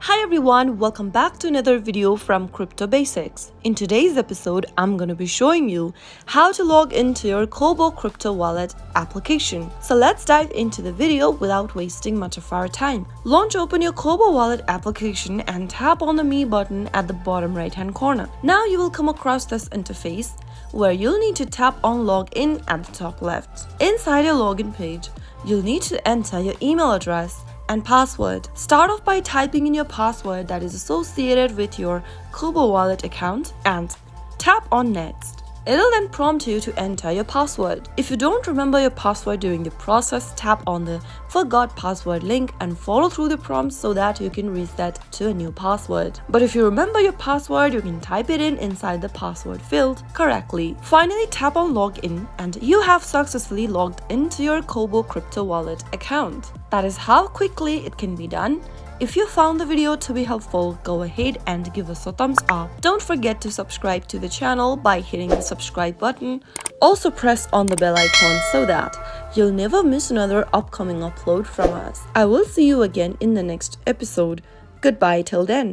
Hi everyone, welcome back to another video from Crypto Basics. In today's episode, I'm going to be showing you how to log into your Cobo Crypto Wallet application. So let's dive into the video without wasting much of our time. Launch open your Cobo Wallet application and tap on the Me button at the bottom right hand corner. Now you will come across this interface where you'll need to tap on Login at the top left. Inside your login page, you'll need to enter your email address and password. Start off by typing in your password that is associated with your Cobo Wallet account and tap on Next. It'll then prompt you to enter your password. If you don't remember your password during the process, tap on the Forgot Password link and follow through the prompts so that you can reset to a new password. But if you remember your password, you can type it in inside the password field correctly. Finally, tap on Login and you have successfully logged into your Cobo Crypto Wallet account. That is how quickly it can be done. If you found the video to be helpful, go ahead and give us a thumbs up. Don't forget to subscribe to the channel by hitting the subscribe button. Also press on the bell icon so that you'll never miss another upcoming upload from us. I will see you again in the next episode. Goodbye till then.